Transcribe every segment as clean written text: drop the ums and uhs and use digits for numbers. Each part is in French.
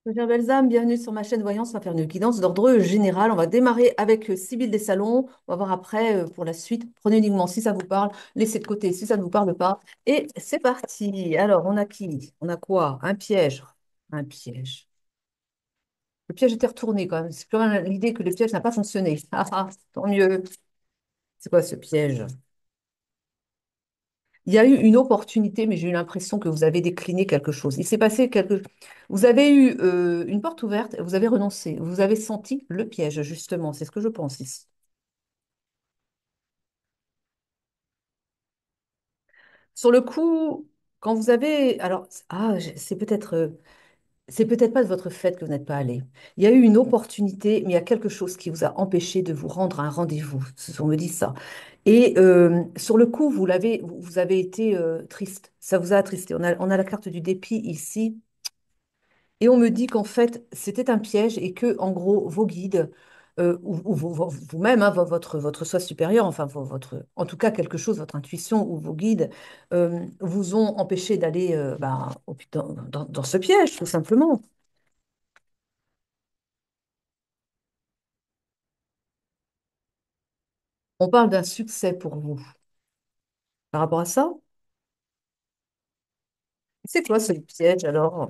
Bonjour Belzame, bienvenue sur ma chaîne Voyance. On va faire une guidance d'ordre général. On va démarrer avec Sibylle des Salons. On va voir après pour la suite. Prenez uniquement si ça vous parle, laissez de côté si ça ne vous parle pas. Et c'est parti. Alors, on a qui? On a quoi? Un piège. Un piège. Le piège était retourné quand même. C'est quand même l'idée que le piège n'a pas fonctionné. Ah ah, tant mieux. C'est quoi ce piège? Il y a eu une opportunité, mais j'ai eu l'impression que vous avez décliné quelque chose. Il s'est passé quelque... Vous avez eu une porte ouverte, vous avez renoncé. Vous avez senti le piège, justement. C'est ce que je pense ici. Sur le coup, quand vous avez... Alors, c'est peut-être pas de votre fait que vous n'êtes pas allé. Il y a eu une opportunité, mais il y a quelque chose qui vous a empêché de vous rendre à un rendez-vous. On me dit ça. Et sur le coup, vous avez été triste. Ça vous a attristé. On a la carte du dépit ici. Et on me dit qu'en fait, c'était un piège et que, en gros, vos guides, vous-même, hein, votre soi supérieur, enfin, en tout cas, quelque chose, votre intuition ou vos guides, vous ont empêché d'aller dans ce piège, tout simplement. On parle d'un succès pour vous. Par rapport à ça, c'est quoi ce piège alors?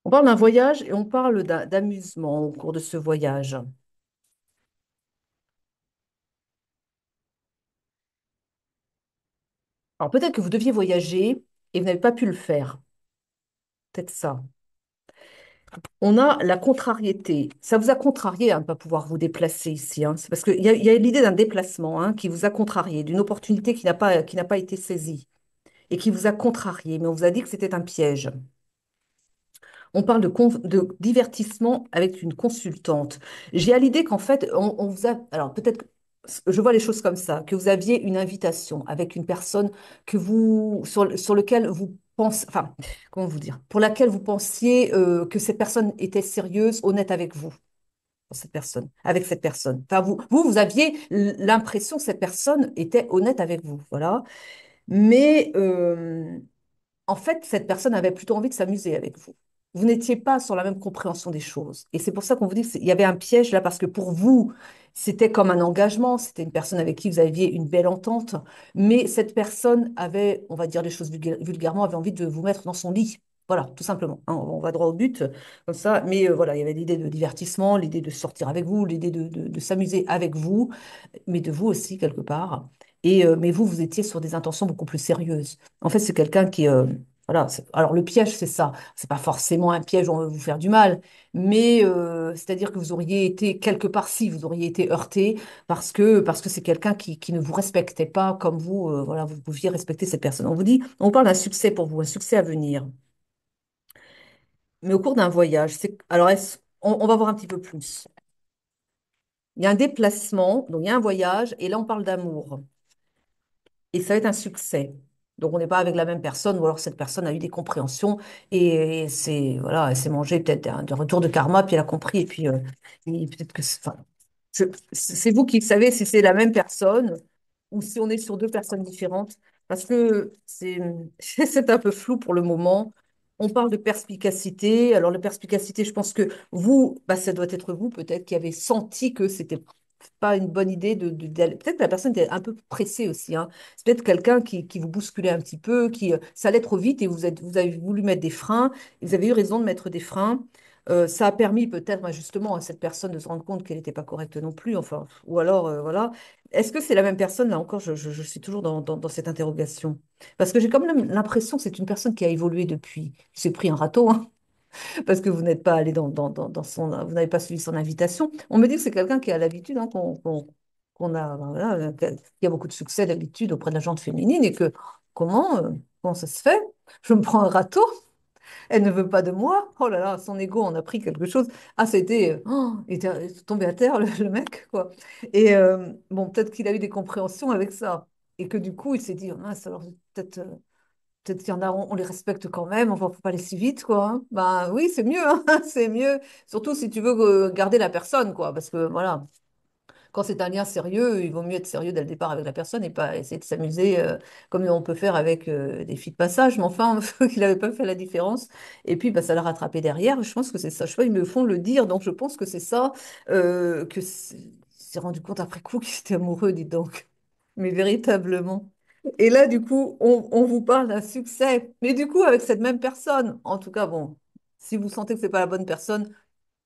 On parle d'un voyage et on parle d'amusement au cours de ce voyage. Alors peut-être que vous deviez voyager et vous n'avez pas pu le faire. Peut-être ça. On a la contrariété. Ça vous a contrarié à ne pas pouvoir vous déplacer ici, hein. C'est parce qu'il y a l'idée d'un déplacement, hein, qui vous a contrarié, d'une opportunité qui n'a pas été saisie et qui vous a contrarié. Mais on vous a dit que c'était un piège. On parle de divertissement avec une consultante. J'ai à l'idée qu'en fait, on vous a... Alors peut-être, je vois les choses comme ça, que vous aviez une invitation avec une personne sur lequel vous pensez... Enfin, comment vous dire? Pour laquelle vous pensiez que cette personne était sérieuse, honnête avec vous. Cette personne, avec cette personne. Enfin, vous aviez l'impression que cette personne était honnête avec vous, voilà. Mais en fait, cette personne avait plutôt envie de s'amuser avec vous. Vous n'étiez pas sur la même compréhension des choses. Et c'est pour ça qu'on vous dit qu'il y avait un piège là, parce que pour vous, c'était comme un engagement, c'était une personne avec qui vous aviez une belle entente, mais cette personne avait, on va dire les choses vulgairement, avait envie de vous mettre dans son lit. Voilà, tout simplement, hein. On va droit au but, comme ça. Mais voilà, il y avait l'idée de divertissement, l'idée de sortir avec vous, l'idée de s'amuser avec vous, mais de vous aussi, quelque part. Et, mais vous étiez sur des intentions beaucoup plus sérieuses. En fait, c'est quelqu'un qui, voilà. Alors le piège, c'est ça. C'est pas forcément un piège où on veut vous faire du mal, mais c'est-à-dire que vous auriez été quelque part si vous auriez été heurté parce que c'est quelqu'un qui ne vous respectait pas comme vous, voilà, vous pouviez respecter cette personne. On vous dit, on parle d'un succès pour vous, un succès à venir, mais au cours d'un voyage. Alors on va voir un petit peu plus. Il y a un déplacement, donc il y a un voyage, et là on parle d'amour. Et ça va être un succès. Donc on n'est pas avec la même personne, ou alors cette personne a eu des compréhensions et c'est voilà, elle s'est mangée peut-être un retour de karma, puis elle a compris, et peut-être que enfin, c'est vous qui savez si c'est la même personne ou si on est sur deux personnes différentes, parce que c'est un peu flou pour le moment. On parle de perspicacité. Alors la perspicacité, je pense que vous, bah, ça doit être vous peut-être qui avez senti que c'était pas une bonne idée peut-être que la personne était un peu pressée aussi, hein. C'est peut-être quelqu'un qui vous bousculait un petit peu, ça allait trop vite et vous avez voulu mettre des freins. Et vous avez eu raison de mettre des freins. Ça a permis peut-être bah, justement à cette personne de se rendre compte qu'elle n'était pas correcte non plus. Enfin, ou alors, voilà. Est-ce que c'est la même personne? Là encore, je suis toujours dans cette interrogation. Parce que j'ai quand même l'impression que c'est une personne qui a évolué depuis. Il s'est pris un râteau, hein, parce que vous n'êtes pas allé dans son, vous n'avez pas suivi son invitation. On me dit que c'est quelqu'un qui a l'habitude, hein, qu'on a, ben voilà, qui a beaucoup de succès d'habitude auprès de la gente féminine et que comment ça se fait? Je me prends un râteau, elle ne veut pas de moi. Oh là là, son ego en a pris quelque chose. Ah, c'était, il était tombé à terre le mec, quoi. Et bon, peut-être qu'il a eu des compréhensions avec ça et que du coup, il s'est dit, ah, ça alors peut-être. Peut-être qu'il y en a, on les respecte quand même, enfin, faut pas aller si vite, quoi, hein. Ben oui, c'est mieux, hein, c'est mieux. Surtout si tu veux garder la personne, quoi, parce que voilà, Quand c'est un lien sérieux, il vaut mieux être sérieux dès le départ avec la personne et pas essayer de s'amuser comme on peut faire avec des filles de passage. Mais enfin, il n'avait pas fait la différence. Et puis, bah, ça l'a rattrapé derrière. Je pense que c'est ça. Je sais pas, ils me font le dire. Donc, je pense que c'est ça il s'est rendu compte après coup qu'il était amoureux, dis donc. Mais véritablement. Et là, du coup, on vous parle d'un succès. Mais du coup, avec cette même personne. En tout cas, bon, si vous sentez que c'est pas la bonne personne,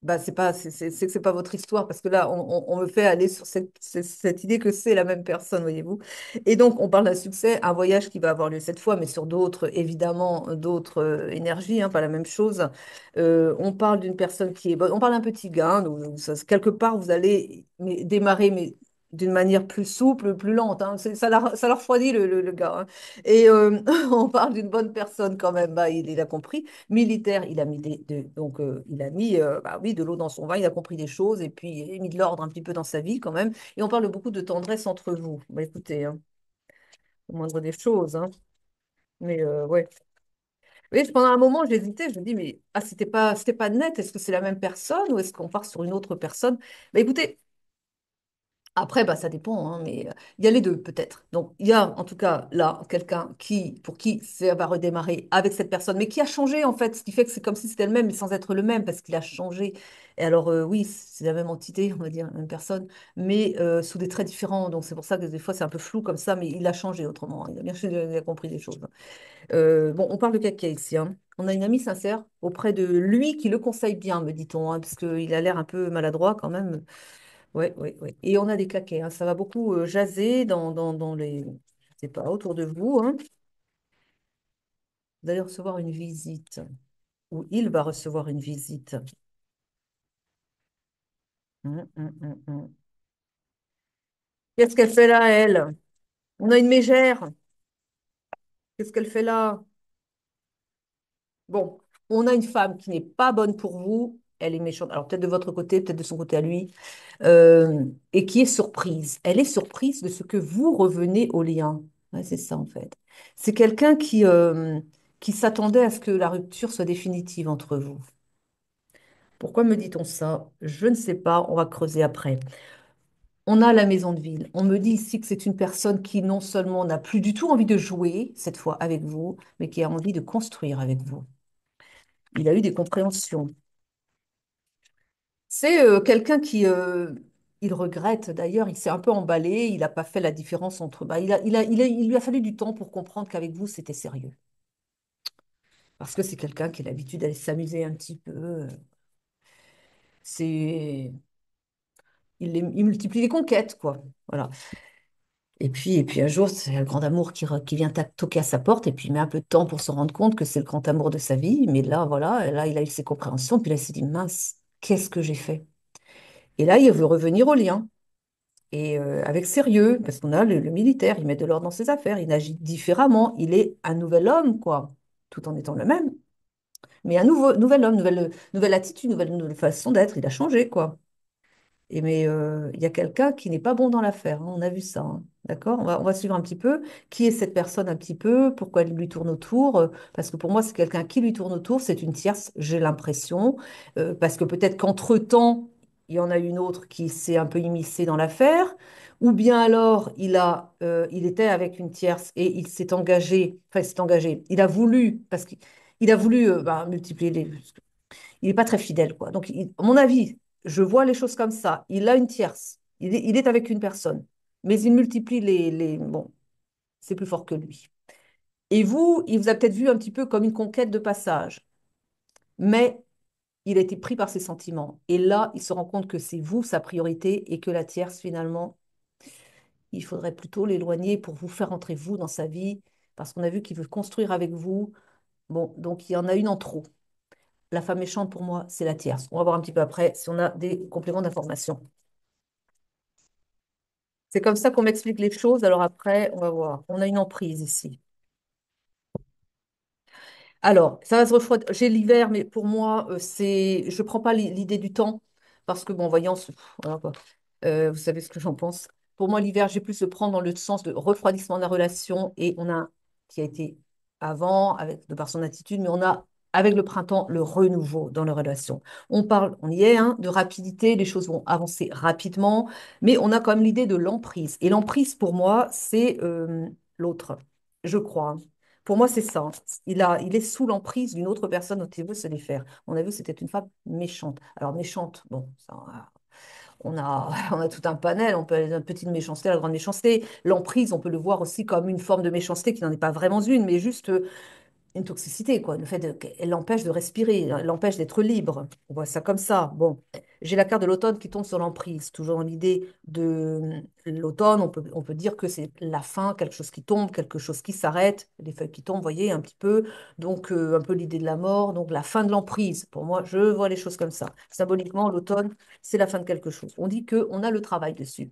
bah, c'est que c'est pas votre histoire, parce que là, on me fait aller sur cette idée que c'est la même personne, voyez-vous. Et donc, on parle d'un succès, un voyage qui va avoir lieu cette fois, mais sur d'autres, évidemment, d'autres énergies, hein, pas la même chose. On parle d'une personne qui est bonne, on parle d'un petit gain, donc, quelque part, vous allez démarrer, mais d'une manière plus souple, plus lente, hein. Ça leur refroidit le gars, hein. Et on parle d'une bonne personne quand même, bah, il a compris militaire, il a mis donc il a mis bah oui, de l'eau dans son vin, il a compris des choses et puis il a mis de l'ordre un petit peu dans sa vie quand même. Et on parle beaucoup de tendresse entre vous. Bah, écoutez, hein, au moindre des choses, hein. Mais ouais. Oui, pendant un moment, j'hésitais, je me dis, mais ah, c'était pas net, est-ce que c'est la même personne ou est-ce qu'on part sur une autre personne? Bah écoutez, après, bah, ça dépend, hein, mais il y a les deux peut-être. Donc, il y a en tout cas là quelqu'un pour qui ça va redémarrer avec cette personne, mais qui a changé en fait, ce qui fait que c'est comme si c'était le même, mais sans être le même, parce qu'il a changé. Et alors, oui, c'est la même entité, on va dire, la même personne, mais sous des traits différents. Donc, c'est pour ça que des fois, c'est un peu flou comme ça, mais il a changé autrement. Il a bien il a compris des choses. Bon, on parle de caca ici, hein. On a une amie sincère auprès de lui qui le conseille bien, me dit-on, hein, parce qu'il a l'air un peu maladroit quand même. Oui, oui, oui. Et on a des claquets, hein. Ça va beaucoup jaser dans les, je sais pas, autour de vous, hein. Vous allez recevoir une visite, ou il va recevoir une visite. Hum. Qu'est-ce qu'elle fait là, elle? On a une mégère. Qu'est-ce qu'elle fait là? Bon, on a une femme qui n'est pas bonne pour vous. Elle est méchante. Alors peut-être de votre côté, peut-être de son côté à lui. Et qui est surprise. Elle est surprise de ce que vous revenez au lien. Ouais, c'est ça en fait. C'est quelqu'un qui s'attendait à ce que la rupture soit définitive entre vous. Pourquoi me dit-on ça? Je ne sais pas, on va creuser après. On a la maison de ville. On me dit ici que c'est une personne qui non seulement n'a plus du tout envie de jouer, cette fois avec vous, mais qui a envie de construire avec vous. Il a eu des compréhensions. C'est quelqu'un il regrette d'ailleurs, il s'est un peu emballé, il n'a pas fait la différence entre. Bah, il lui a fallu du temps pour comprendre qu'avec vous, c'était sérieux. Parce que c'est quelqu'un qui a l'habitude d'aller s'amuser un petit peu. C'est, il multiplie les conquêtes, quoi. Voilà. Et puis un jour, c'est le grand amour qui vient toquer à sa porte, et puis il met un peu de temps pour se rendre compte que c'est le grand amour de sa vie. Mais là, voilà, là, il a eu ses compréhensions, puis là, il s'est dit, mince, qu'est-ce que j'ai fait? Et là, il veut revenir au lien. Et avec sérieux, parce qu'on a le militaire, il met de l'ordre dans ses affaires, il agit différemment, il est un nouvel homme, quoi, tout en étant le même. Mais un nouvel homme, nouvelle attitude, nouvelle façon d'être, il a changé, quoi. Et mais il y a quelqu'un qui n'est pas bon dans l'affaire, hein, on a vu ça, hein. D'accord? On va suivre un petit peu. Qui est cette personne un petit peu? Pourquoi elle lui tourne autour? Parce que pour moi, c'est quelqu'un qui lui tourne autour, c'est une tierce, j'ai l'impression. Parce que peut-être qu'entre-temps, il y en a une autre qui s'est un peu immiscée dans l'affaire. Ou bien alors, il était avec une tierce et il s'est engagé, enfin, il s'est engagé, il a voulu, parce qu'il a voulu bah, multiplier les il n'est pas très fidèle, quoi. Donc, à mon avis, je vois les choses comme ça. Il a une tierce. Il est avec une personne. Mais il multiplie Bon, c'est plus fort que lui. Et vous, il vous a peut-être vu un petit peu comme une conquête de passage. Mais il a été pris par ses sentiments. Et là, il se rend compte que c'est vous, sa priorité, et que la tierce, finalement, il faudrait plutôt l'éloigner pour vous faire entrer, vous, dans sa vie, parce qu'on a vu qu'il veut construire avec vous. Bon, donc il y en a une en trop. La femme méchante, pour moi, c'est la tierce. On va voir un petit peu après si on a des compléments d'information. C'est comme ça qu'on m'explique les choses. Alors après, on va voir. On a une emprise ici. Alors, ça va se refroidir. J'ai l'hiver, mais pour moi, je prends pas l'idée du temps parce que, bon, voyons, voilà quoi. Vous savez ce que j'en pense. Pour moi, l'hiver, j'ai plus le prendre dans le sens de refroidissement de la relation et on a qui a été avant, avec de par son attitude, mais on a avec le printemps, le renouveau dans les relations. On parle, on y est, hein, de rapidité, les choses vont avancer rapidement, mais on a quand même l'idée de l'emprise. Et l'emprise, pour moi, c'est l'autre, je crois, hein. Pour moi, c'est ça, hein. Il est sous l'emprise d'une autre personne dont il veut se défaire. On a vu que c'était une femme méchante. Alors, méchante, bon, ça, on a, on a tout un panel, on peut aller de la petite méchanceté à la grande méchanceté. L'emprise, on peut le voir aussi comme une forme de méchanceté qui n'en est pas vraiment une, mais juste une toxicité, quoi. Le fait qu'elle l'empêche de respirer, elle l'empêche d'être libre. On voit ça comme ça. Bon, j'ai la carte de l'automne qui tombe sur l'emprise. Toujours dans l'idée de l'automne, on peut dire que c'est la fin, quelque chose qui tombe, quelque chose qui s'arrête, les feuilles qui tombent, vous voyez, un petit peu. Donc, un peu l'idée de la mort, donc la fin de l'emprise. Pour moi, je vois les choses comme ça. Symboliquement, l'automne, c'est la fin de quelque chose. On dit qu'on a le travail dessus.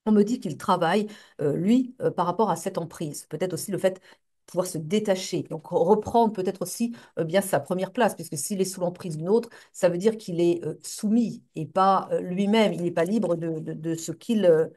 On me dit qu'il travaille, lui, par rapport à cette emprise. Peut-être aussi le fait de pouvoir se détacher, donc reprendre peut-être aussi bien sa première place, puisque s'il est sous l'emprise d'une autre, ça veut dire qu'il est soumis et pas lui-même, il n'est pas libre de ce qu'il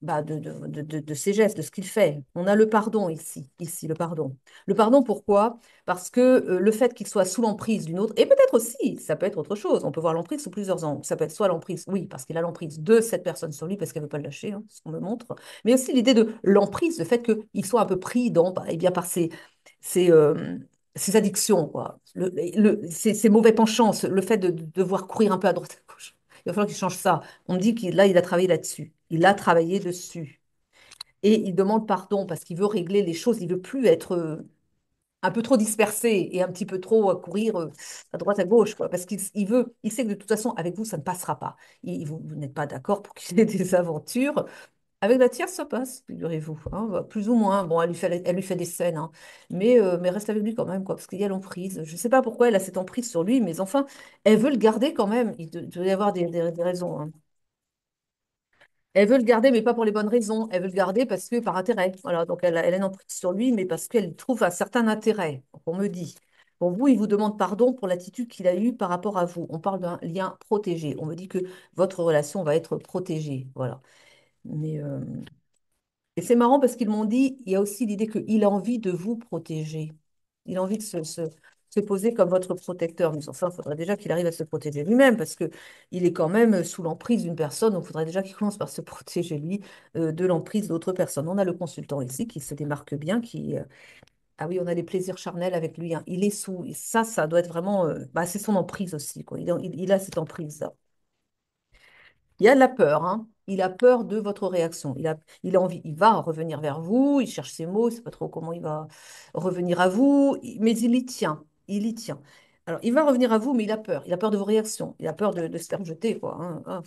de ses gestes, de ce qu'il fait. On a le pardon ici, le pardon. Le pardon, pourquoi? Parce que le fait qu'il soit sous l'emprise d'une autre, et peut-être aussi, ça peut être autre chose, on peut voir l'emprise sous plusieurs angles. Ça peut être soit l'emprise, oui, parce qu'il a l'emprise de cette personne sur lui, parce qu'elle ne veut pas le lâcher, hein, c'est ce qu'on me montre, mais aussi l'idée de l'emprise, le fait qu'il soit un peu pris dans, bah, eh bien, par ses, euh, ses addictions, quoi. Ses mauvais penchants, le fait de devoir courir un peu à droite à gauche. Il va falloir qu'il change ça. On me dit qu'il là, il a travaillé là-dessus. Il a travaillé dessus. Et il demande pardon parce qu'il veut régler les choses. Il veut plus être un peu trop dispersé et un petit peu trop courir à droite à gauche, quoi. Parce il sait que de toute façon, avec vous, ça ne passera pas. Vous n'êtes pas d'accord pour qu'il ait des aventures. Avec la tierce, ça passe, figurez-vous, hein, bah, plus ou moins. Bon, elle lui fait des scènes, hein, mais reste avec lui quand même, quoi, parce qu'il y a l'emprise. Je ne sais pas pourquoi elle a cette emprise sur lui, mais enfin, elle veut le garder quand même. Il doit y avoir des raisons, hein. Elle veut le garder, mais pas pour les bonnes raisons. Elle veut le garder parce que par intérêt. Voilà, donc elle a une emprise sur lui, mais parce qu'elle trouve un certain intérêt, on me dit. Pour vous, il vous demande pardon pour l'attitude qu'il a eue par rapport à vous. On parle d'un lien protégé. On me dit que votre relation va être protégée. Voilà. Mais, et c'est marrant parce qu'ils m'ont dit, il y a aussi l'idée qu'il a envie de vous protéger. Il a envie de se poser comme votre protecteur. Mais enfin, il faudrait déjà qu'il arrive à se protéger lui-même parce que il est quand même sous l'emprise d'une personne. Donc, il faudrait déjà qu'il commence par se protéger lui de l'emprise d'autres personnes. On a le consultant ici qui se démarque bien, ah oui, on a les plaisirs charnels avec lui, hein. Il est sous... Ça doit être vraiment... bah, c'est son emprise aussi, quoi. Il a cette emprise-là. Il y a de la peur, hein. Il a peur de votre réaction. Il a envie, il va revenir vers vous, il cherche ses mots, il ne sait pas trop comment il va revenir à vous, mais il y tient. Il y tient. Alors, il va revenir à vous, mais il a peur. Il a peur de vos réactions. Il a peur de se faire jeter, quoi, hein.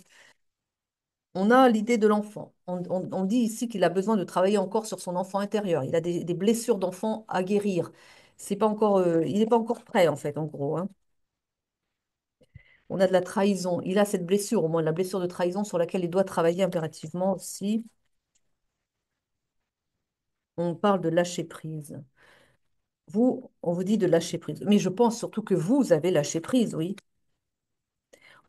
On a l'idée de l'enfant. On dit ici qu'il a besoin de travailler encore sur son enfant intérieur. Il a des blessures d'enfant à guérir. C'est pas encore, il n'est pas encore prêt, en fait, en gros, hein. On a de la trahison. Il a cette blessure, au moins la blessure de trahison sur laquelle il doit travailler impérativement aussi. On parle de lâcher prise. Vous, on vous dit de lâcher prise. Mais je pense surtout que vous avez lâché prise, oui.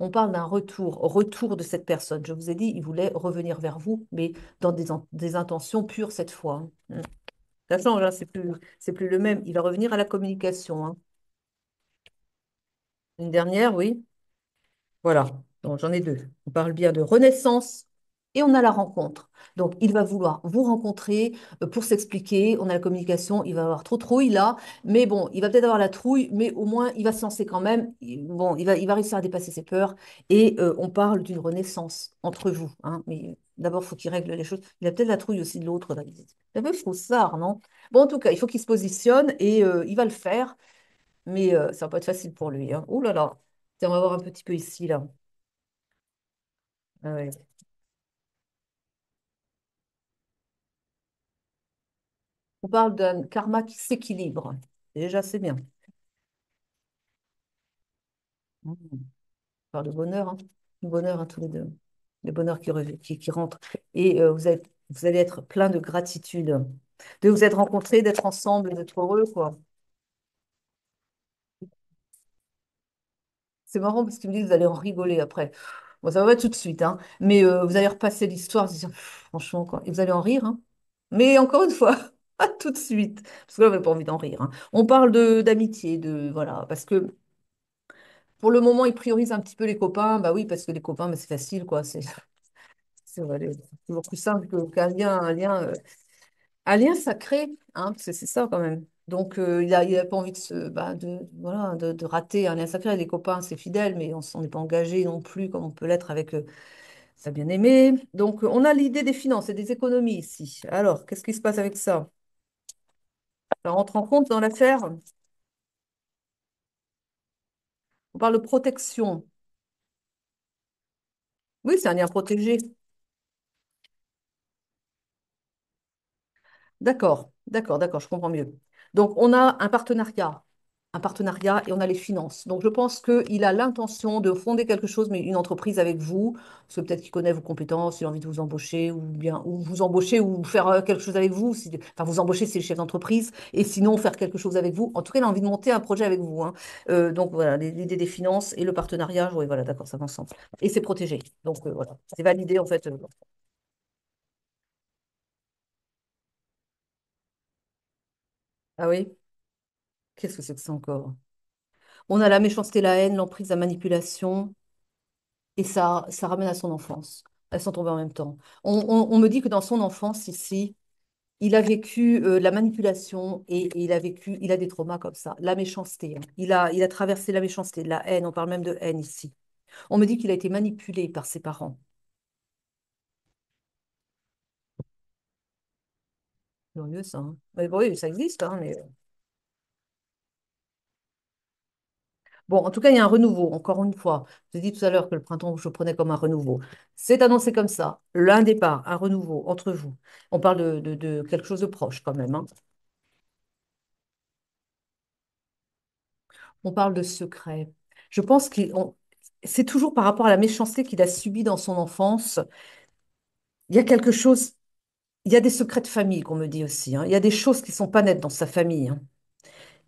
On parle d'un retour de cette personne. Je vous ai dit, il voulait revenir vers vous, mais dans des intentions pures cette fois, hein. Ça change, hein, c'est plus le même. Il va revenir à la communication, hein. Une dernière, oui. Voilà, donc j'en ai deux. On parle bien de renaissance et on a la rencontre. Donc il va vouloir vous rencontrer pour s'expliquer. On a la communication, il va avoir trop de trouille là, mais bon, il va peut-être avoir la trouille, mais au moins il va se lancer quand même. Bon, il va réussir à dépasser ses peurs et on parle d'une renaissance entre vous, hein. Mais d'abord, il faut qu'il règle les choses. Il a peut-être la trouille aussi de l'autre là. C'est un peu froussard, non? Bon, en tout cas, il faut qu'il se positionne et il va le faire, mais ça va pas être facile pour lui, hein. Ouh là là. Tiens, on va voir un petit peu ici là. Ah ouais. On parle d'un karma qui s'équilibre. Déjà, c'est bien. Mm. On parle de bonheur, hein. Du bonheur, hein, tous les deux. Le bonheur qui rentre. Et vous allez être plein de gratitude de vous être rencontrés, d'être ensemble, d'être heureux, quoi. C'est marrant parce qu'ils me disent vous allez en rigoler après. Bon, ça va pas tout de suite, hein. Mais vous allez repasser l'histoire, en se disant, pff, franchement, quoi. Et vous allez en rire, hein. Mais encore une fois, tout de suite. Parce que là, on n'a pas envie d'en rire, hein. On parle d'amitié, de voilà, parce que pour le moment, ils priorisent un petit peu les copains. Bah oui, parce que les copains, bah, c'est facile, quoi. C'est toujours plus simple qu'un lien, un lien sacré, hein, parce que c'est ça quand même. Donc, il a pas envie voilà, de rater un lien sacré. Les copains, c'est fidèle, mais on s'en est pas engagé non plus comme on peut l'être avec sa bien-aimée. Donc, on a l'idée des finances et des économies ici. Alors, qu'est-ce qui se passe avec ça? Ça rentre en compte dans l'affaire. On parle de protection. Oui, c'est un lien protégé. D'accord, je comprends mieux. Donc, on a un partenariat et on a les finances. Donc, je pense qu'il a l'intention de fonder quelque chose, mais une entreprise avec vous, parce que peut-être qu'il connaît vos compétences, il a envie de vous embaucher, ou bien, ou vous embaucher, ou faire quelque chose avec vous. Enfin, vous embaucher, c'est le chef d'entreprise, et sinon, faire quelque chose avec vous. En tout cas, il a envie de monter un projet avec vous, hein. Donc, voilà, l'idée des finances et le partenariat, oui, voilà, d'accord, ça va ensemble. Et c'est protégé. Donc, voilà, c'est validé, en fait. Ah oui, qu'est-ce que c'est que ça encore? On a la méchanceté, la haine, l'emprise, la manipulation, et ça ramène à son enfance. Elles sont tombées en même temps. On me dit que dans son enfance, ici, il a vécu la manipulation et il a des traumas comme ça. La méchanceté, hein. Il a traversé la méchanceté, la haine, on parle même de haine ici. On me dit qu'il a été manipulé par ses parents. Curieux, ça, hein. Mais bon, oui, ça existe, hein, mais bon, en tout cas, il y a un renouveau, encore une fois. Je vous ai dit tout à l'heure que le printemps, je prenais comme un renouveau. C'est annoncé comme ça, l'un départ, un renouveau entre vous. On parle de quelque chose de proche quand même, hein. On parle de secret. Je pense c'est toujours par rapport à la méchanceté qu'il a subie dans son enfance. Il y a quelque chose, il y a des secrets de famille qu'on me dit aussi, hein. Il y a des choses qui sont pas nettes dans sa famille, hein.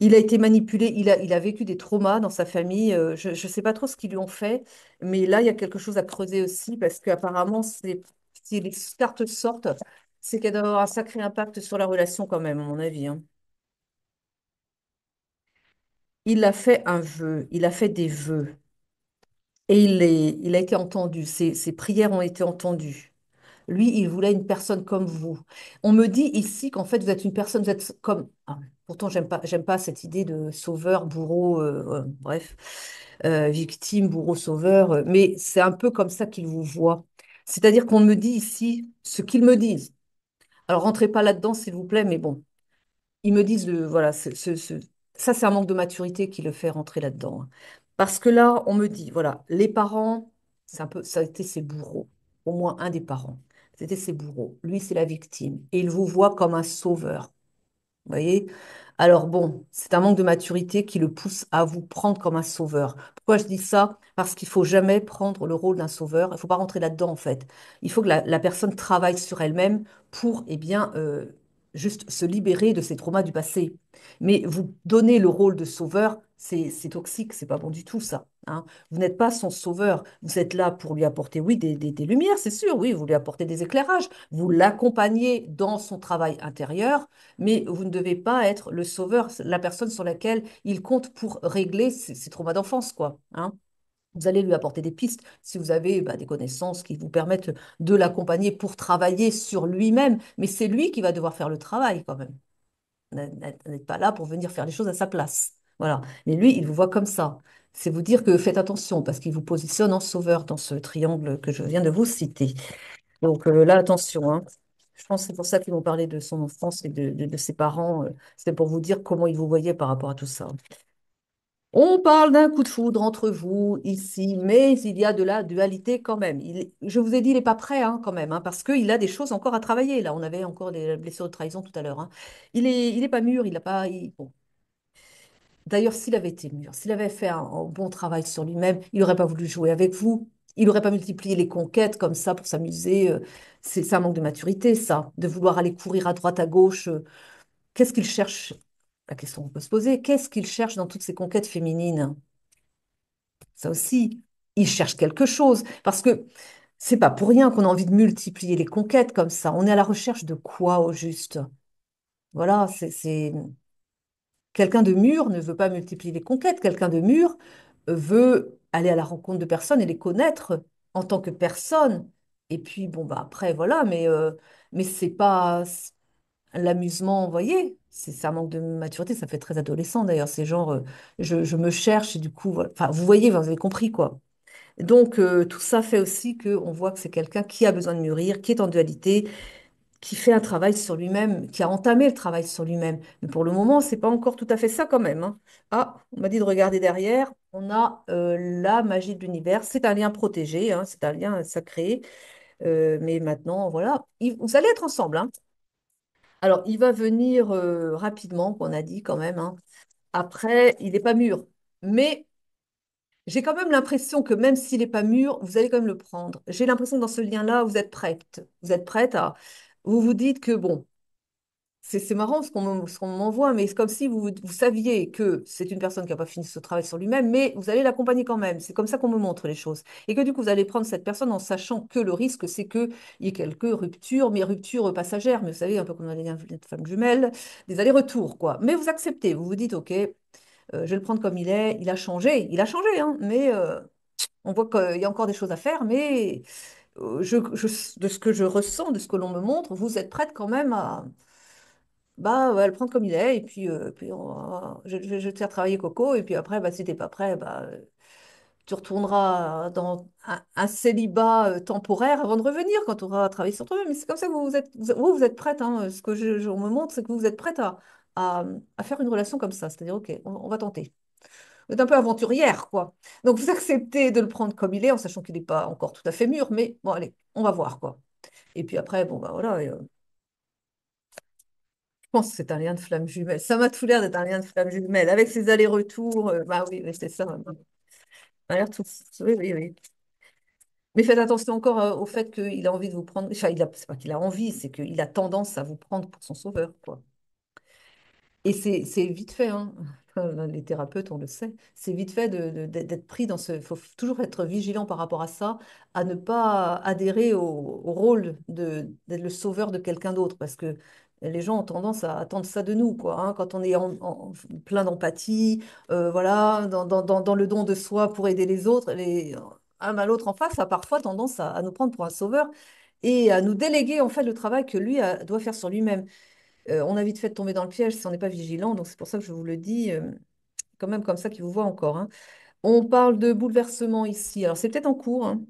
Il a été manipulé, il a vécu des traumas dans sa famille. Je ne sais pas trop ce qu'ils lui ont fait, mais là, il y a quelque chose à creuser aussi parce qu'apparemment, si les cartes sortent, c'est qu'elle doit avoir un sacré impact sur la relation quand même, à mon avis, hein. Il a fait un vœu, il a fait des vœux et il a été entendu. Ses prières ont été entendues. Lui, il voulait une personne comme vous. On me dit ici qu'en fait, vous êtes une personne, vous êtes comme... Ah, pourtant, j'aime pas cette idée de sauveur, bourreau, bref, victime, bourreau, sauveur, mais c'est un peu comme ça qu'il vous voit. C'est-à-dire qu'on me dit ici ce qu'ils me disent. Alors, rentrez pas là-dedans, s'il vous plaît, mais bon, ils me disent, voilà, ça, c'est un manque de maturité qui le fait rentrer là-dedans, hein. Parce que là, on me dit, voilà, les parents, ça a été ses bourreaux, au moins un des parents. C'était ses bourreaux. Lui, c'est la victime. Et il vous voit comme un sauveur. Vous voyez? Alors bon, c'est un manque de maturité qui le pousse à vous prendre comme un sauveur. Pourquoi je dis ça? Parce qu'il faut jamais prendre le rôle d'un sauveur. Il faut pas rentrer là-dedans, en fait. Il faut que la personne travaille sur elle-même pour, eh bien, juste se libérer de ses traumas du passé. Mais vous donner le rôle de sauveur, c'est toxique, c'est pas bon du tout, ça, hein. Vous n'êtes pas son sauveur. Vous êtes là pour lui apporter, oui, des lumières, c'est sûr, oui, vous lui apportez des éclairages. Vous l'accompagnez dans son travail intérieur, mais vous ne devez pas être le sauveur, la personne sur laquelle il compte pour régler ses traumas d'enfance, quoi, hein. Vous allez lui apporter des pistes si vous avez des connaissances qui vous permettent de l'accompagner pour travailler sur lui-même, mais c'est lui qui va devoir faire le travail quand même. Vous n'êtes pas là pour venir faire les choses à sa place. Voilà. Mais lui, il vous voit comme ça. C'est vous dire que faites attention parce qu'il vous positionne en sauveur dans ce triangle que je viens de vous citer. Donc là, attention, hein. Je pense que c'est pour ça qu'ils m'ont parlé de son enfance et de ses parents. C'est pour vous dire comment ils vous voyaient par rapport à tout ça. On parle d'un coup de foudre entre vous ici, mais il y a de la dualité quand même. Je vous ai dit, il n'est pas prêt, hein, quand même, hein, parce qu'il a des choses encore à travailler. Là, on avait encore des blessures de trahison tout à l'heure, hein. Il est pas mûr, il a pas. Bon. D'ailleurs, s'il avait été mûr, s'il avait fait un bon travail sur lui-même, il n'aurait pas voulu jouer avec vous. Il n'aurait pas multiplié les conquêtes comme ça pour s'amuser. C'est un manque de maturité, ça, de vouloir aller courir à droite, à gauche. Qu'est-ce qu'il cherche? La question qu'on peut se poser, qu'est-ce qu'il cherche dans toutes ces conquêtes féminines? Ça aussi, il cherche quelque chose. Parce que c'est pas pour rien qu'on a envie de multiplier les conquêtes comme ça. On est à la recherche de quoi au juste? Voilà, quelqu'un de mûr ne veut pas multiplier les conquêtes. Quelqu'un de mûr veut aller à la rencontre de personnes et les connaître en tant que personne. Et puis, bon, bah après, voilà, mais c'est pas l'amusement, vous voyez, c'est un manque de maturité. Ça fait très adolescent d'ailleurs. C'est genre, je me cherche et du coup, voilà. Enfin, vous voyez, vous avez compris quoi. Donc, tout ça fait aussi qu'on voit que c'est quelqu'un qui a besoin de mûrir, qui est en dualité, qui fait un travail sur lui-même, qui a entamé le travail sur lui-même. Mais pour le moment, c'est pas encore tout à fait ça quand même, hein. Ah, on m'a dit de regarder derrière. On a la magie de l'univers. C'est un lien protégé, hein, c'est un lien sacré. Mais maintenant, voilà, vous allez être ensemble, hein. Alors, il va venir rapidement, qu'on a dit quand même, hein. Après, il n'est pas mûr. Mais j'ai quand même l'impression que même s'il n'est pas mûr, vous allez quand même le prendre. J'ai l'impression que dans ce lien-là, vous êtes prête. Vous êtes prête à... Vous vous dites que, bon, c'est marrant ce qu'on m'envoie, mais c'est comme si vous saviez que c'est une personne qui n'a pas fini ce travail sur lui-même, mais vous allez l'accompagner quand même. C'est comme ça qu'on me montre les choses. Et que du coup, vous allez prendre cette personne en sachant que le risque, c'est qu'il y ait quelques ruptures, mais ruptures passagères. Mais vous savez, un peu comme dans les liens de femmes jumelles, des allers-retours, quoi. Mais vous acceptez, vous vous dites, OK, je vais le prendre comme il est. Il a changé, hein, mais on voit qu'il y a encore des choses à faire, mais de ce que je ressens, de ce que l'on me montre, vous êtes prête quand même à bah, ouais, le prendre comme il est, et puis je vais te faire travailler Coco, et puis après, bah, si t'es pas prêt, bah, tu retourneras dans un célibat temporaire avant de revenir quand tu auras travaillé sur toi-même. Mais c'est comme ça que vous êtes prête, hein. Ce que on me montre, c'est que vous êtes prête à, à faire une relation comme ça. C'est-à-dire, OK, on va tenter. Vous êtes un peu aventurière, quoi. Donc, vous acceptez de le prendre comme il est, en sachant qu'il n'est pas encore tout à fait mûr, mais bon, allez, on va voir, quoi. Et puis après, bon, bah voilà. Je pense que c'est un lien de flamme jumelle. Ça m'a tout l'air d'être un lien de flamme jumelle. Avec ses allers-retours, bah oui, oui, c'est ça. Ça a l'air tout. Oui, oui, oui. Mais faites attention encore au fait qu'il a envie de vous prendre. Enfin, c'est pas qu'il a envie, c'est qu'il a tendance à vous prendre pour son sauveur, quoi. Et c'est vite fait, hein. Enfin, les thérapeutes, on le sait. C'est vite fait d'être pris dans ce. Il faut toujours être vigilant par rapport à ça, à ne pas adhérer au rôle d'être le sauveur de quelqu'un d'autre, parce que les gens ont tendance à attendre ça de nous, quoi, hein. Quand on est plein d'empathie, voilà, dans le don de soi pour aider les autres, un à l'autre en face a parfois tendance à nous prendre pour un sauveur et à nous déléguer en fait le travail que lui doit faire sur lui-même. On a vite fait de tomber dans le piège si on n'est pas vigilant. Donc c'est pour ça que je vous le dis, quand même comme ça qu'il vous voit encore, hein. On parle de bouleversement ici. Alors c'est peut-être en cours, hein.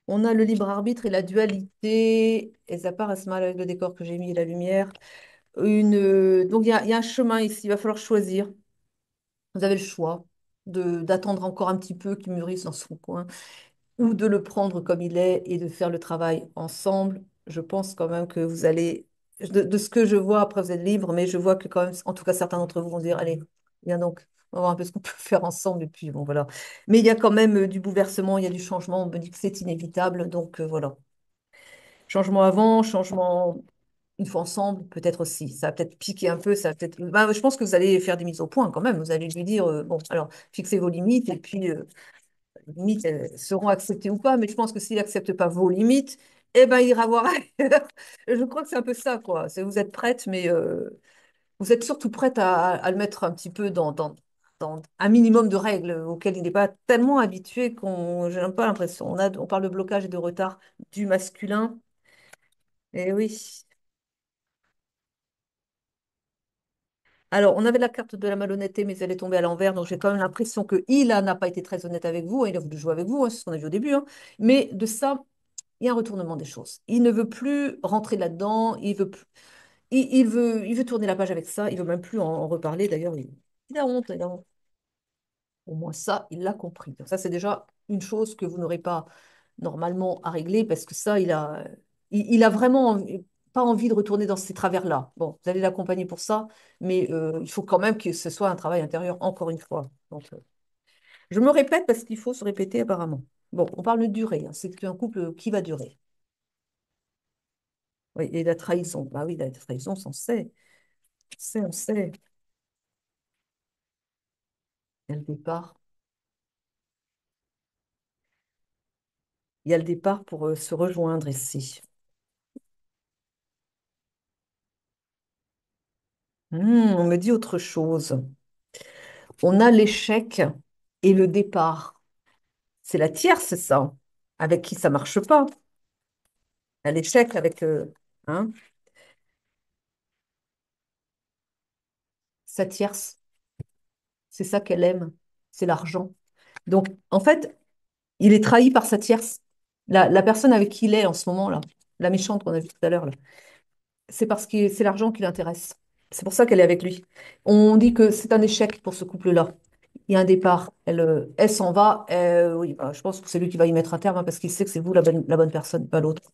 On a le libre arbitre et la dualité. Et ça part à ce mal avec le décor que j'ai mis et la lumière. Donc il y a un chemin ici. Il va falloir choisir. Vous avez le choix d'attendre encore un petit peu qu'il mûrisse dans son coin ou de le prendre comme il est et de faire le travail ensemble. Je pense quand même que vous allez, de ce que je vois, après vous êtes libre, mais je vois que quand même, en tout cas certains d'entre vous vont dire, allez, viens donc, on va voir un peu ce qu'on peut faire ensemble, et puis bon, voilà. Mais il y a quand même du bouleversement, il y a du changement, on me dit que c'est inévitable, donc voilà. Changement avant, changement une fois ensemble, peut-être aussi. Ça va peut-être piquer un peu, ça va peut-être... Bah, je pense que vous allez faire des mises au point quand même. Vous allez lui dire, bon, alors, fixez vos limites, et puis les limites seront acceptées ou pas, mais je pense que s'il n'accepte pas vos limites, eh ben, il ira voir ailleurs. Je crois que c'est un peu ça, quoi. Vous êtes prête, mais vous êtes surtout prête à le mettre un petit peu dans un minimum de règles auxquelles il n'est pas tellement habitué qu'on, j'ai pas l'impression. On parle de blocage et de retard du masculin. Et oui. Alors, on avait la carte de la malhonnêteté, mais elle est tombée à l'envers, donc j'ai quand même l'impression n'a pas été très honnête avec vous, hein. Il a voulu jouer avec vous, hein, c'est ce qu'on a vu au début, hein. Mais de ça, il y a un retournement des choses. Il ne veut plus rentrer là-dedans, il veut tourner la page avec ça, il veut même plus en reparler. D'ailleurs, il a honte, il a honte. Au moins ça, il l'a compris. Donc ça, c'est déjà une chose que vous n'aurez pas normalement à régler parce que ça, il a vraiment pas envie de retourner dans ces travers-là. Bon, vous allez l'accompagner pour ça, mais il faut quand même que ce soit un travail intérieur, encore une fois. Donc, je me répète parce qu'il faut se répéter apparemment. Bon, on parle de durée, hein. C'est un couple qui va durer. Oui, et la trahison. Bah oui, la trahison, on sait. On sait, on sait. Il y a le départ. Il y a le départ pour se rejoindre ici. On me dit autre chose. On a l'échec et le départ. C'est la tierce, c'est ça, avec qui ça marche pas. À l'échec avec hein, sa tierce. C'est ça qu'elle aime, c'est l'argent. Donc, en fait, il est trahi par sa tierce. La personne avec qui il est en ce moment, là, la méchante qu'on a vue tout à l'heure, là, c'est parce que c'est l'argent qui l'intéresse. C'est pour ça qu'elle est avec lui. On dit que c'est un échec pour ce couple-là. Il y a un départ. Elle s'en va. Oui, bah, je pense que c'est lui qui va y mettre un terme hein, parce qu'il sait que c'est vous la bonne personne, pas l'autre.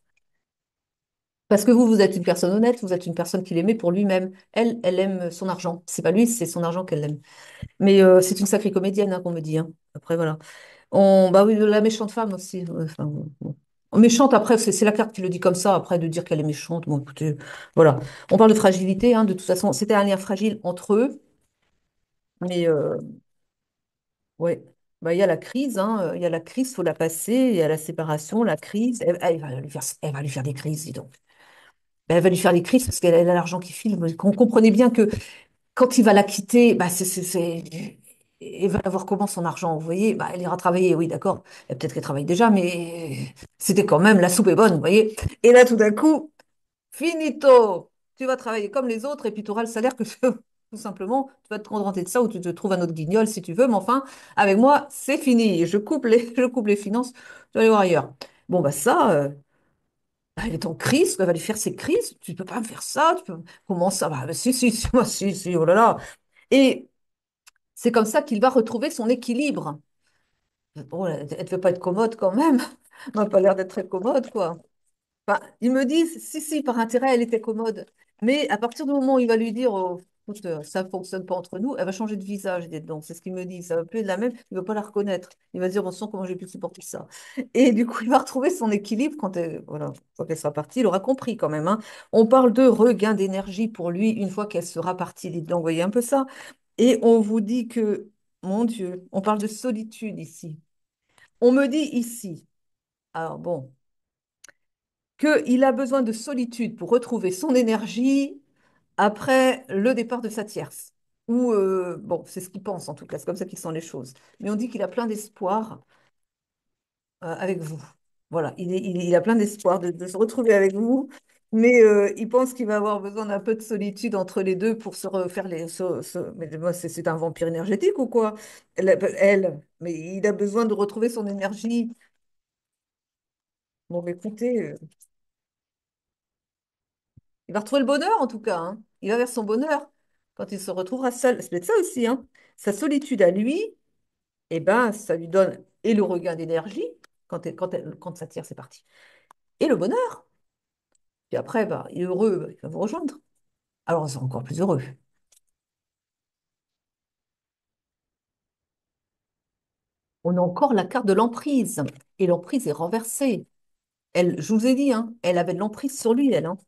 Parce que vous êtes une personne honnête, vous êtes une personne qu'il aimait pour lui-même. Elle aime son argent. C'est pas lui, c'est son argent qu'elle aime. Mais c'est une sacrée comédienne, hein, qu'on me dit. Hein. Après, voilà. Bah oui, la méchante femme aussi. Enfin, bon. Méchante, après, c'est la carte qui le dit comme ça. Après, de dire qu'elle est méchante, bon, écoutez, voilà. On parle de fragilité, hein, de toute façon. C'était un lien fragile entre eux. Mais ouais, bah, il y a la crise, hein, il y a la crise, faut la passer. Il y a la séparation, la crise. Elle va lui faire des crises, dis donc. Elle va lui faire des crises parce qu'elle a l'argent qui file. On comprenait bien que quand il va la quitter, bah il va avoir comment son argent, vous voyez? Bah, elle ira travailler, oui, d'accord. Peut-être qu'elle travaille déjà, mais c'était quand même, la soupe est bonne, vous voyez? Et là, tout d'un coup, finito! Tu vas travailler comme les autres et puis tu auras le salaire que tout simplement, tu vas te contenter de ça ou tu te trouves un autre guignol si tu veux, mais enfin, avec moi, c'est fini. Je coupe les finances, tu vas aller voir ailleurs. Bon, bah ça, bah, elle est en crise, elle va lui faire ses crises. Tu peux pas me faire ça. Comment ça va? Bah, si, si, si, moi, si, si, oh là là. Et c'est comme ça qu'il va retrouver son équilibre. Bon, elle ne veut pas être commode quand même. Elle n'a pas l'air d'être très commode, quoi. Enfin, ils me disent, si, si, par intérêt, elle était commode. Mais à partir du moment où il va lui dire, oh, écoute, ça ne fonctionne pas entre nous, elle va changer de visage, dites donc. C'est ce qu'il me dit. Ça va plus être la même. Il ne va pas la reconnaître. Il va dire, on sent comment j'ai pu supporter ça. Et du coup, il va retrouver son équilibre voilà, quand elle sera partie. Il aura compris quand même. Hein. On parle de regain d'énergie pour lui une fois qu'elle sera partie. Dites donc, vous voyez un peu ça. Et on vous dit que, mon Dieu, on parle de solitude ici. On me dit ici, alors bon, qu'il a besoin de solitude pour retrouver son énergie après le départ de sa tierce. Ou, bon, c'est ce qu'il pense en tout cas, c'est comme ça qu'il sent les choses. Mais on dit qu'il a plein d'espoir avec vous. Voilà, il a plein d'espoir de se retrouver avec vous, mais il pense qu'il va avoir besoin d'un peu de solitude entre les deux pour se refaire mais moi, c'est un vampire énergétique ou quoi? Mais il a besoin de retrouver son énergie. Bon, écoutez, il va retrouver le bonheur en tout cas. Hein. Il va vers son bonheur quand il se retrouvera seul. C'est peut-être ça aussi, hein. Sa solitude à lui, eh ben, ça lui donne et le regain d'énergie quand ça tire, c'est parti. Et le bonheur. Puis après, bah, il est heureux, bah, il va vous rejoindre. Alors, c'est encore plus heureux. On a encore la carte de l'emprise. Et l'emprise est renversée. Elle, je vous ai dit, hein, elle avait de l'emprise sur lui, elle. Hein.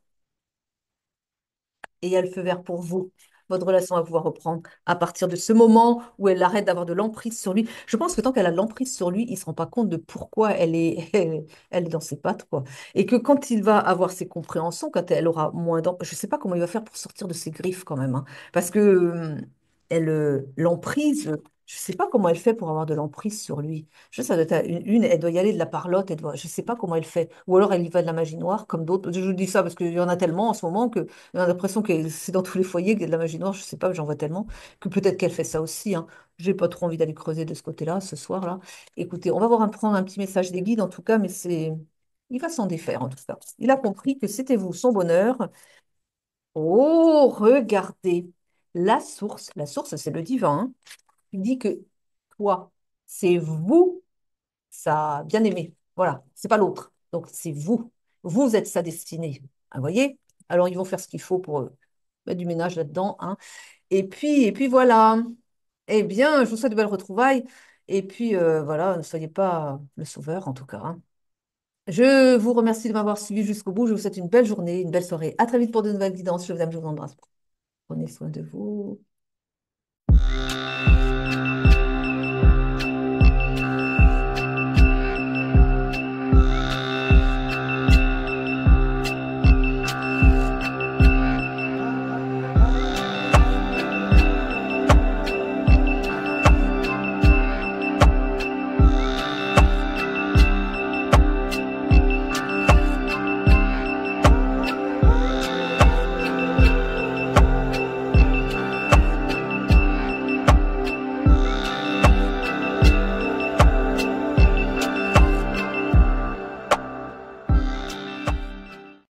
Et il y a le feu vert pour vous. Votre relation va pouvoir reprendre à partir de ce moment où elle arrête d'avoir de l'emprise sur lui. Je pense que tant qu'elle a de l'emprise sur lui, il ne se rend pas compte de pourquoi elle est dans ses pattes, quoi. Et que quand il va avoir ses compréhensions, quand elle aura moins d'emprise, je ne sais pas comment il va faire pour sortir de ses griffes quand même, hein. Parce que l'emprise, je ne sais pas comment elle fait pour avoir de l'emprise sur lui. Je sais, ça doit être elle doit y aller de la parlotte, je ne sais pas comment elle fait. Ou alors elle y va de la magie noire, comme d'autres. Je vous dis ça parce qu'il y en a tellement en ce moment que on a l'impression que c'est dans tous les foyers qu'il y a de la magie noire, je sais pas, j'en vois tellement, que peut-être qu'elle fait ça aussi. Hein. J'ai pas trop envie d'aller creuser de ce côté-là, ce soir-là. Écoutez, on va voir prendre un petit message des guides en tout cas, mais c'est. Il va s'en défaire en tout cas. Il a compris que c'était vous, son bonheur. Oh, regardez. La source, c'est le divin. Hein. Il dit que toi, c'est vous, sa bien-aimé. Voilà, c'est pas l'autre. Donc c'est vous. Vous êtes sa destinée. Ah, vous voyez? Alors ils vont faire ce qu'il faut pour mettre du ménage là-dedans. Hein. Et puis voilà. Eh bien, je vous souhaite de belles retrouvailles. Et puis voilà, ne soyez pas le sauveur en tout cas. Hein. Je vous remercie de m'avoir suivi jusqu'au bout. Je vous souhaite une belle journée, une belle soirée. À très vite pour de nouvelles guidances. Je vous aime, je vous embrasse. Prenez soin de vous.